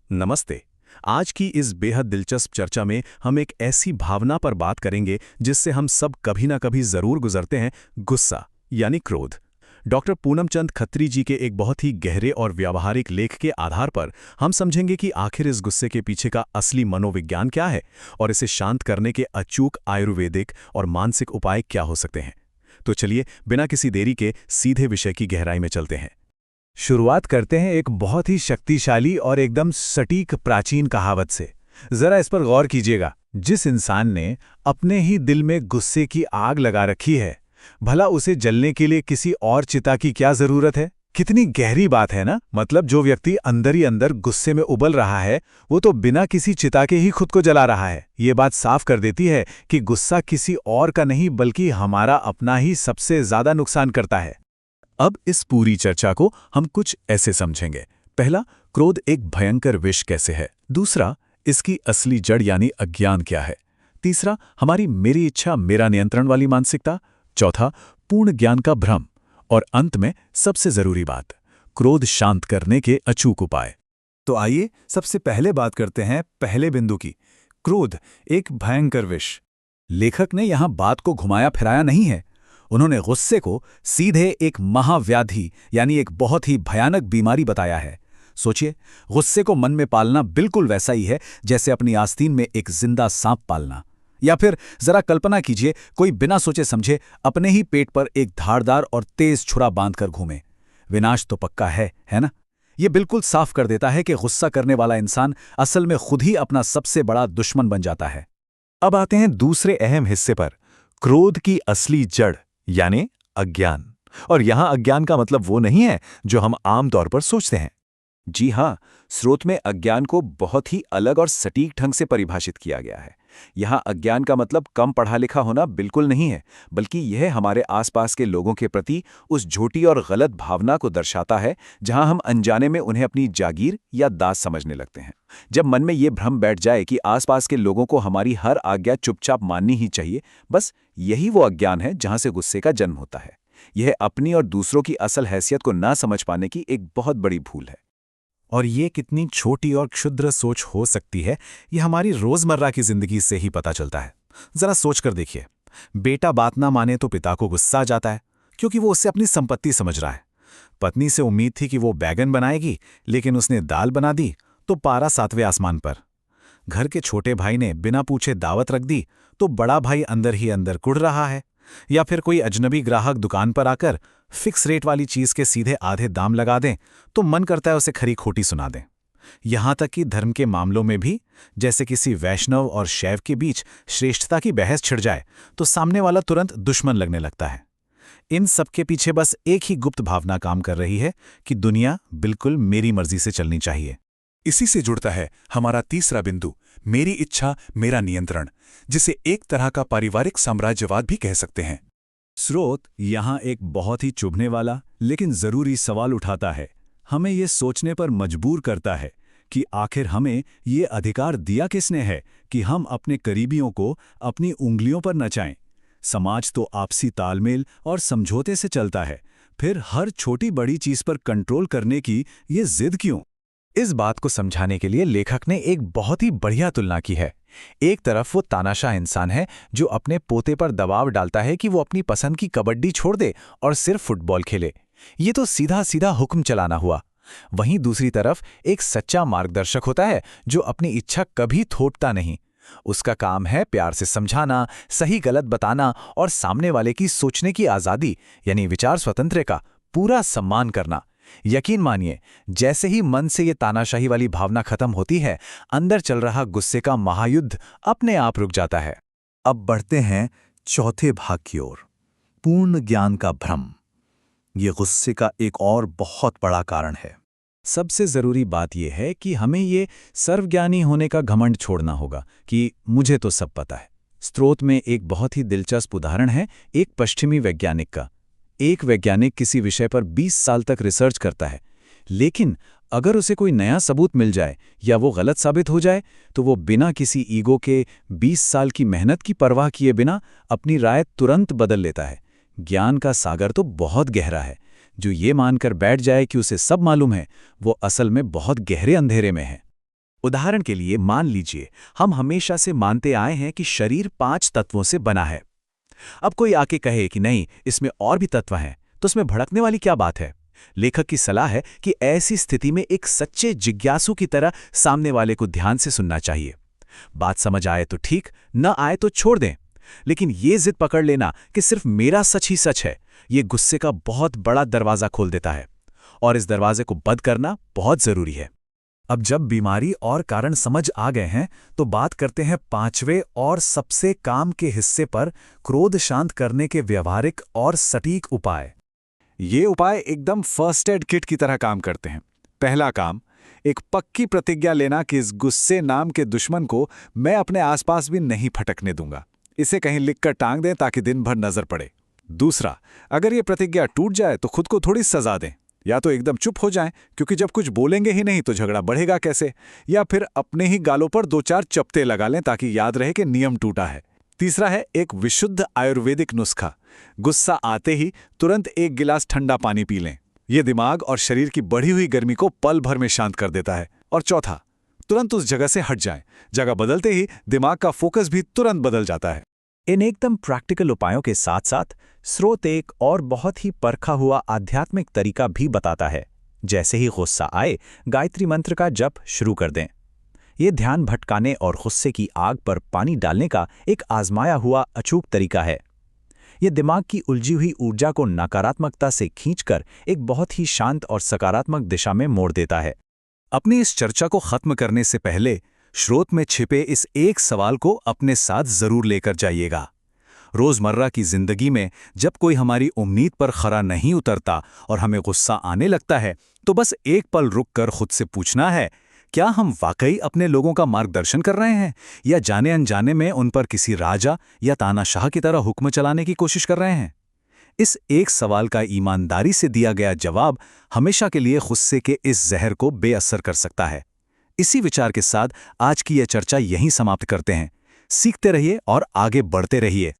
नमस्ते। आज की इस बेहद दिलचस्प चर्चा में हम एक ऐसी भावना पर बात करेंगे जिससे हम सब कभी ना कभी जरूर गुजरते हैं, गुस्सा यानी क्रोध। डॉक्टर पूनम चंद खत्री जी के एक बहुत ही गहरे और व्यावहारिक लेख के आधार पर हम समझेंगे कि आखिर इस गुस्से के पीछे का असली मनोविज्ञान क्या है और इसे शांत करने के अचूक आयुर्वेदिक और मानसिक उपाय क्या हो सकते हैं। तो चलिए बिना किसी देरी के सीधे विषय की गहराई में चलते हैं। शुरुआत करते हैं एक बहुत ही शक्तिशाली और एकदम सटीक प्राचीन कहावत से। जरा इस पर गौर कीजिएगा। जिस इंसान ने अपने ही दिल में गुस्से की आग लगा रखी है, भला उसे जलने के लिए किसी और चिता की क्या जरूरत है? कितनी गहरी बात है ना। मतलब जो व्यक्ति अंदर ही अंदर गुस्से में उबल रहा है, वो तो बिना किसी चिता के ही खुद को जला रहा है। ये बात साफ कर देती है कि गुस्सा किसी और का नहीं बल्कि हमारा अपना ही सबसे ज्यादा नुकसान करता है। अब इस पूरी चर्चा को हम कुछ ऐसे समझेंगे। पहला, क्रोध एक भयंकर विष कैसे है। दूसरा, इसकी असली जड़ यानी अज्ञान क्या है। तीसरा, हमारी मेरी इच्छा मेरा नियंत्रण वाली मानसिकता। चौथा, पूर्ण ज्ञान का भ्रम। और अंत में सबसे जरूरी बात, क्रोध शांत करने के अचूक उपाय। तो आइए सबसे पहले बात करते हैं पहले बिंदु की। क्रोध एक भयंकर विष। लेखक ने यहां बात को घुमाया फिराया नहीं है। उन्होंने गुस्से को सीधे एक महाव्याधि यानी एक बहुत ही भयानक बीमारी बताया है। सोचिए, गुस्से को मन में पालना बिल्कुल वैसा ही है जैसे अपनी आस्तीन में एक जिंदा सांप पालना। या फिर जरा कल्पना कीजिए, कोई बिना सोचे समझे अपने ही पेट पर एक धारदार और तेज छुरा बांधकर घूमे। विनाश तो पक्का है ना? ये बिल्कुल साफ कर देता है कि गुस्सा करने वाला इंसान असल में खुद ही अपना सबसे बड़ा दुश्मन बन जाता है। अब आते हैं दूसरे अहम हिस्से पर, क्रोध की असली जड़ यानी अज्ञान। और यहां अज्ञान का मतलब वो नहीं है जो हम आम तौर पर सोचते हैं। जी हाँ, स्रोत में अज्ञान को बहुत ही अलग और सटीक ढंग से परिभाषित किया गया है। यहाँ अज्ञान का मतलब कम पढ़ा लिखा होना बिल्कुल नहीं है, बल्कि यह हमारे आसपास के लोगों के प्रति उस झूठी और गलत भावना को दर्शाता है जहाँ हम अनजाने में उन्हें अपनी जागीर या दास समझने लगते हैं। जब मन में ये भ्रम बैठ जाए कि आसपास के लोगों को हमारी हर आज्ञा चुपचाप माननी ही चाहिए, बस यही वो अज्ञान है जहाँ से गुस्से का जन्म होता है। यह अपनी और दूसरों की असल हैसियत को ना समझ पाने की एक बहुत बड़ी भूल है। और ये कितनी छोटी और क्षुद्र सोच हो सकती है, ये हमारी रोजमर्रा की जिंदगी से ही पता चलता है। जरा सोच कर देखिए, बेटा बात ना माने तो पिता को गुस्सा आ जाता है, क्योंकि वो उससे अपनी संपत्ति समझ रहा है। पत्नी से उम्मीद थी कि वो बैगन बनाएगी, लेकिन उसने दाल बना दी तो पारा 7वें आसमान पर। घर के छोटे भाई ने बिना पूछे दावत रख दी तो बड़ा भाई अंदर ही अंदर कुढ़ रहा है। या फिर कोई अजनबी ग्राहक दुकान पर आकर फिक्स रेट वाली चीज के सीधे आधे दाम लगा दें तो मन करता है उसे खरी खोटी सुना दें। यहां तक कि धर्म के मामलों में भी, जैसे किसी वैष्णव और शैव के बीच श्रेष्ठता की बहस छिड़ जाए तो सामने वाला तुरंत दुश्मन लगने लगता है। इन सब के पीछे बस एक ही गुप्त भावना काम कर रही है कि दुनिया बिल्कुल मेरी मर्जी से चलनी चाहिए। इसी से जुड़ता है हमारा तीसरा बिंदु, मेरी इच्छा मेरा नियंत्रण, जिसे एक तरह का पारिवारिक साम्राज्यवाद भी कह सकते हैं। स्रोत यहां एक बहुत ही चुभने वाला लेकिन जरूरी सवाल उठाता है। हमें ये सोचने पर मजबूर करता है कि आखिर हमें ये अधिकार दिया किसने है कि हम अपने करीबियों को अपनी उंगलियों पर नचाएं। समाज तो आपसी तालमेल और समझौते से चलता है, फिर हर छोटी बड़ी चीज पर कंट्रोल करने की ये जिद क्यों? इस बात को समझाने के लिए लेखक ने एक बहुत ही बढ़िया तुलना की है। एक तरफ वो तानाशाह इंसान है जो अपने पोते पर दबाव डालता है कि वो अपनी पसंद की कबड्डी छोड़ दे और सिर्फ फुटबॉल खेले। ये तो सीधा सीधा हुक्म चलाना हुआ। वहीं दूसरी तरफ एक सच्चा मार्गदर्शक होता है जो अपनी इच्छा कभी थोपता नहीं। उसका काम है प्यार से समझाना, सही गलत बताना और सामने वाले की सोचने की आज़ादी यानी विचार स्वतंत्रता का पूरा सम्मान करना। यकीन मानिए, जैसे ही मन से ये तानाशाही वाली भावना खत्म होती है, अंदर चल रहा गुस्से का महायुद्ध अपने आप रुक जाता है। अब बढ़ते हैं चौथे भाग की ओर, पूर्ण ज्ञान का भ्रम। ये गुस्से का एक और बहुत बड़ा कारण है। सबसे जरूरी बात यह है कि हमें ये सर्वज्ञानी होने का घमंड छोड़ना होगा कि मुझे तो सब पता है। स्रोत में एक बहुत ही दिलचस्प उदाहरण है एक पश्चिमी वैज्ञानिक का। एक वैज्ञानिक किसी विषय पर 20 साल तक रिसर्च करता है, लेकिन अगर उसे कोई नया सबूत मिल जाए या वो गलत साबित हो जाए तो वो बिना किसी ईगो के 20 साल की मेहनत की परवाह किए बिना अपनी राय तुरंत बदल लेता है। ज्ञान का सागर तो बहुत गहरा है। जो ये मानकर बैठ जाए कि उसे सब मालूम है, वो असल में बहुत गहरे अंधेरे में है। उदाहरण के लिए मान लीजिए हम हमेशा से मानते आए हैं कि शरीर 5 तत्वों से बना है। अब कोई आके कहे कि नहीं, इसमें और भी तत्व हैं, तो उसमें भड़कने वाली क्या बात है? लेखक की सलाह है कि ऐसी स्थिति में एक सच्चे जिज्ञासु की तरह सामने वाले को ध्यान से सुनना चाहिए। बात समझ आए तो ठीक, न आए तो छोड़ दें। लेकिन ये जिद पकड़ लेना कि सिर्फ मेरा सच ही सच है, ये गुस्से का बहुत बड़ा दरवाजा खोल देता है, और इस दरवाजे को बंद करना बहुत जरूरी है। अब जब बीमारी और कारण समझ आ गए हैं तो बात करते हैं 5वें और सबसे काम के हिस्से पर, क्रोध शांत करने के व्यवहारिक और सटीक उपाय। ये उपाय एकदम फर्स्ट एड किट की तरह काम करते हैं। पहला काम, एक पक्की प्रतिज्ञा लेना कि इस गुस्से नाम के दुश्मन को मैं अपने आसपास भी नहीं फटकने दूंगा। इसे कहीं लिखकर टांग दें ताकि दिन भर नजर पड़े। दूसरा, अगर ये प्रतिज्ञा टूट जाए तो खुद को थोड़ी सजा दें। या तो एकदम चुप हो जाएं, क्योंकि जब कुछ बोलेंगे ही नहीं तो झगड़ा बढ़ेगा कैसे, या फिर अपने ही गालों पर 2-4 चपटे लगा लें ताकि याद रहे कि नियम टूटा है। तीसरा है एक विशुद्ध आयुर्वेदिक नुस्खा। गुस्सा आते ही तुरंत 1 गिलास ठंडा पानी पी लें। यह दिमाग और शरीर की बढ़ी हुई गर्मी को पल भर में शांत कर देता है। और चौथा, तुरंत उस जगह से हट जाएं। जगह बदलते ही दिमाग का फोकस भी तुरंत बदल जाता है। इन एकदम प्रैक्टिकल उपायों के साथ साथ स्रोत एक और बहुत ही परखा हुआ आध्यात्मिक तरीका भी बताता है। जैसे ही गुस्सा आए, गायत्री मंत्र का जप शुरू कर दें। ये ध्यान भटकाने और गुस्से की आग पर पानी डालने का एक आजमाया हुआ अचूक तरीका है। ये दिमाग की उलझी हुई ऊर्जा को नकारात्मकता से खींचकर एक बहुत ही शांत और सकारात्मक दिशा में मोड़ देता है। अपनी इस चर्चा को खत्म करने से पहले स्रोत में छिपे इस एक सवाल को अपने साथ जरूर लेकर जाइएगा। रोजमर्रा की जिंदगी में जब कोई हमारी उम्मीद पर खरा नहीं उतरता और हमें गुस्सा आने लगता है, तो बस एक पल रुककर खुद से पूछना है, क्या हम वाकई अपने लोगों का मार्गदर्शन कर रहे हैं, या जाने अनजाने में उन पर किसी राजा या तानाशाह की तरह हुक्म चलाने की कोशिश कर रहे हैं? इस एक सवाल का ईमानदारी से दिया गया जवाब हमेशा के लिए गुस्से के इस जहर को बेअसर कर सकता है। इसी विचार के साथ आज की यह चर्चा यहीं समाप्त करते हैं। सीखते रहिए और आगे बढ़ते रहिए।